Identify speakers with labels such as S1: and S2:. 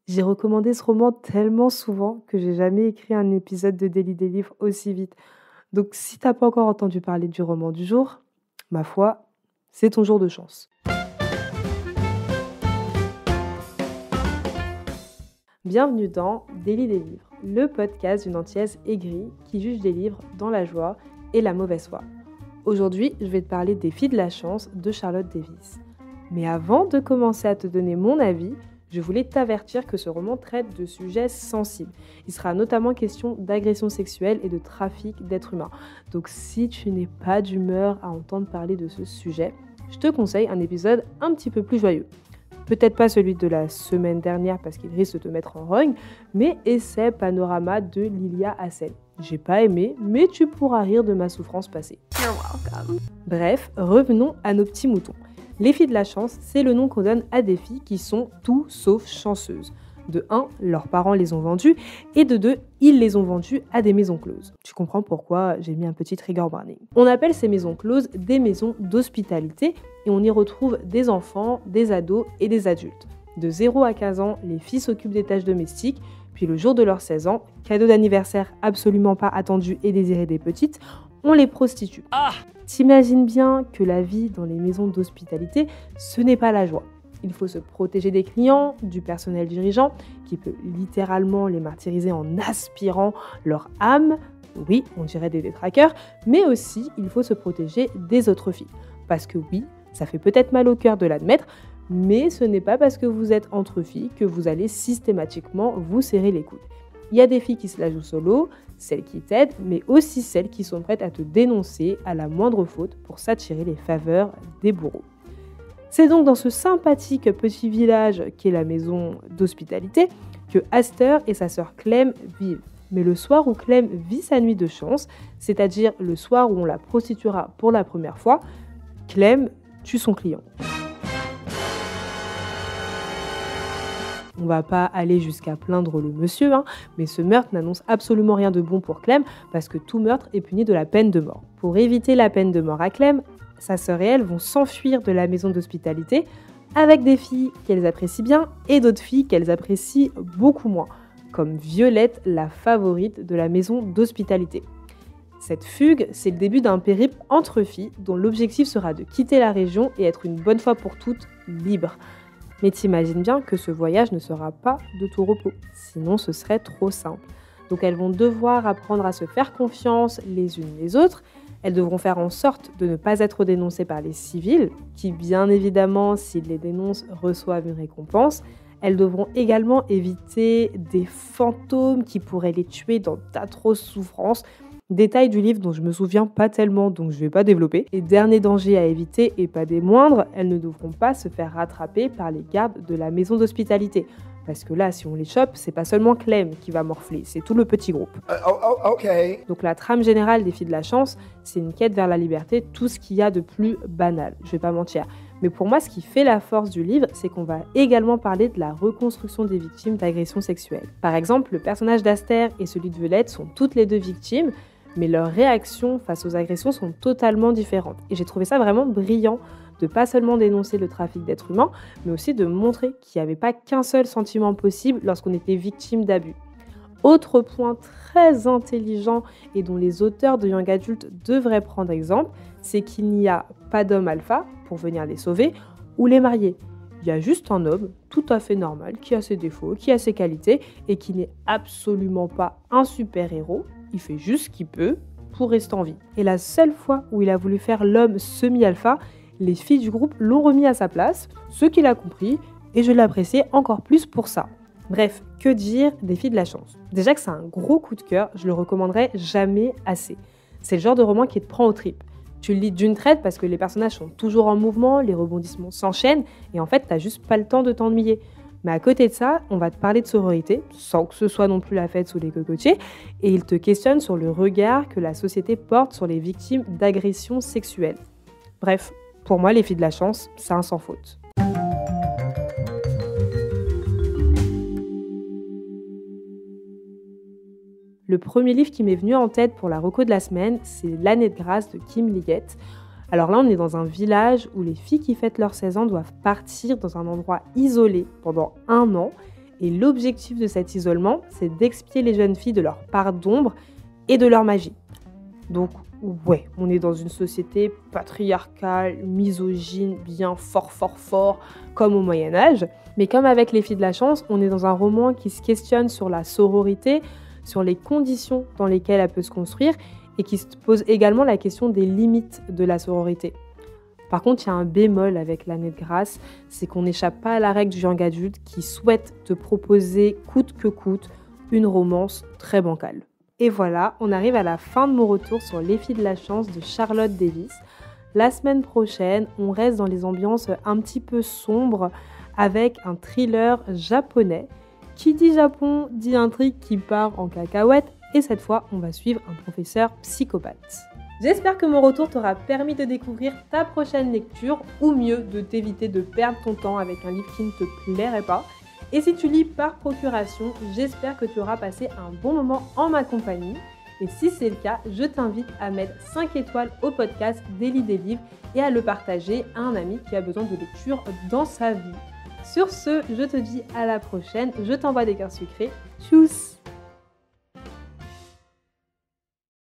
S1: J'ai recommandé ce roman tellement souvent que j'ai jamais écrit un épisode de Daily des livres aussi vite. Donc si t'as pas encore entendu parler du roman du jour, ma foi, c'est ton jour de chance. Bienvenue dans Daily des livres, le podcast d'une antillaise aigrie qui juge des livres dans la joie et la mauvaise foi. Aujourd'hui, je vais te parler des Filles de la chance de Charlotte Davis. Mais avant de commencer à te donner mon avis, je voulais t'avertir que ce roman traite de sujets sensibles. Il sera notamment question d'agression sexuelle et de trafic d'êtres humains. Donc si tu n'es pas d'humeur à entendre parler de ce sujet, je te conseille un épisode un petit peu plus joyeux. Peut-être pas celui de la semaine dernière parce qu'il risque de te mettre en rogne, mais Essai Panorama de Lilia Hassen. J'ai pas aimé, mais tu pourras rire de ma souffrance passée.
S2: You're welcome.
S1: Bref, revenons à nos petits moutons. Les filles de la chance, c'est le nom qu'on donne à des filles qui sont tout sauf chanceuses. De 1, leurs parents les ont vendues, et de 2, ils les ont vendues à des maisons closes. Tu comprends pourquoi j'ai mis un petit trigger warning. On appelle ces maisons closes des maisons d'hospitalité, et on y retrouve des enfants, des ados et des adultes. De 0 à 15 ans, les filles s'occupent des tâches domestiques, puis le jour de leurs 16 ans, cadeau d'anniversaire absolument pas attendu et désiré des petites, on les prostitue. T'imagines bien que la vie dans les maisons d'hospitalité, ce n'est pas la joie. Il faut se protéger des clients, du personnel dirigeant, qui peut littéralement les martyriser en aspirant leur âme. Oui, on dirait des détraqueurs, mais aussi il faut se protéger des autres filles. Parce que oui, ça fait peut-être mal au cœur de l'admettre, mais ce n'est pas parce que vous êtes entre filles que vous allez systématiquement vous serrer les coudes. Il y a des filles qui se la jouent solo, celles qui t'aident, mais aussi celles qui sont prêtes à te dénoncer à la moindre faute pour s'attirer les faveurs des bourreaux. C'est donc dans ce sympathique petit village qu'est la maison d'hospitalité que Aster et sa sœur Clem vivent. Mais le soir où Clem vit sa nuit de chance, c'est-à-dire le soir où on la prostituera pour la première fois, Clem tue son client. On va pas aller jusqu'à plaindre le monsieur, mais ce meurtre n'annonce absolument rien de bon pour Clem parce que tout meurtre est puni de la peine de mort. Pour éviter la peine de mort à Clem, sa sœur et elle vont s'enfuir de la maison d'hospitalité avec des filles qu'elles apprécient bien et d'autres filles qu'elles apprécient beaucoup moins, comme Violette, la favorite de la maison d'hospitalité. Cette fugue, c'est le début d'un périple entre filles dont l'objectif sera de quitter la région et être une bonne fois pour toutes libre. Mais t'imagines bien que ce voyage ne sera pas de tout repos, sinon ce serait trop simple. Donc elles vont devoir apprendre à se faire confiance les unes les autres. Elles devront faire en sorte de ne pas être dénoncées par les civils, qui bien évidemment, s'ils les dénoncent, reçoivent une récompense. Elles devront également éviter des fantômes qui pourraient les tuer dans d'atroces souffrances. Détail du livre dont je me souviens pas tellement, donc je vais pas développer. Et dernier danger à éviter, et pas des moindres, elles ne devront pas se faire rattraper par les gardes de la maison d'hospitalité. Parce que là, si on les chope, c'est pas seulement Clem qui va morfler, c'est tout le petit groupe.
S2: Okay.
S1: Donc la trame générale des Filles de la chance, c'est une quête vers la liberté, tout ce qu'il y a de plus banal, je vais pas mentir. Mais pour moi, ce qui fait la force du livre, c'est qu'on va également parler de la reconstruction des victimes d'agressions sexuelles. Par exemple, le personnage d'Aster et celui de Violette sont toutes les deux victimes, mais leurs réactions face aux agressions sont totalement différentes. Et j'ai trouvé ça vraiment brillant de pas seulement dénoncer le trafic d'êtres humains, mais aussi de montrer qu'il n'y avait pas qu'un seul sentiment possible lorsqu'on était victime d'abus. Autre point très intelligent et dont les auteurs de Young Adult devraient prendre exemple, c'est qu'il n'y a pas d'homme alpha pour venir les sauver ou les marier. Il y a juste un homme tout à fait normal qui a ses défauts, qui a ses qualités et qui n'est absolument pas un super-héros. Il fait juste ce qu'il peut pour rester en vie. Et la seule fois où il a voulu faire l'homme semi-alpha, les filles du groupe l'ont remis à sa place, ce qu'il a compris, et je l'appréciais encore plus pour ça. Bref, que dire des Filles de la chance? Déjà que c'est un gros coup de cœur, je le recommanderais jamais assez. C'est le genre de roman qui te prend aux tripes. Tu le lis d'une traite parce que les personnages sont toujours en mouvement, les rebondissements s'enchaînent, et en fait, t'as juste pas le temps de t'ennuyer. Mais à côté de ça, on va te parler de sororité, sans que ce soit non plus la fête sous les cocotiers, et il te questionne sur le regard que la société porte sur les victimes d'agressions sexuelles. Bref, pour moi, les Filles de la chance, c'est un sans faute. Le premier livre qui m'est venu en tête pour la reco de la semaine, c'est L'année de grâce de Kim Liggett. Alors là, on est dans un village où les filles qui fêtent leurs 16 ans doivent partir dans un endroit isolé pendant 1 an. Et l'objectif de cet isolement, c'est d'expier les jeunes filles de leur part d'ombre et de leur magie. Donc ouais, on est dans une société patriarcale, misogyne, bien fort, comme au Moyen-Âge. Mais comme avec Les Filles de la Chance, on est dans un roman qui se questionne sur la sororité, sur les conditions dans lesquelles elle peut se construire et qui se pose également la question des limites de la sororité. Par contre, il y a un bémol avec L'Année de grâce, c'est qu'on n'échappe pas à la règle du young adulte qui souhaite te proposer coûte que coûte une romance très bancale. Et voilà, on arrive à la fin de mon retour sur Les Filles de la Chance de Charlotte Davis. La semaine prochaine, on reste dans les ambiances un petit peu sombres avec un thriller japonais. Qui dit Japon dit intrigue qui part en cacahuète et cette fois, on va suivre un professeur psychopathe. J'espère que mon retour t'aura permis de découvrir ta prochaine lecture ou mieux de t'éviter de perdre ton temps avec un livre qui ne te plairait pas. Et si tu lis par procuration, j'espère que tu auras passé un bon moment en ma compagnie. Et si c'est le cas, je t'invite à mettre 5 étoiles au podcast Délit des livres et à le partager à un ami qui a besoin de lecture dans sa vie. Sur ce, je te dis à la prochaine, je t'envoie des cœurs sucrés. Tchuss!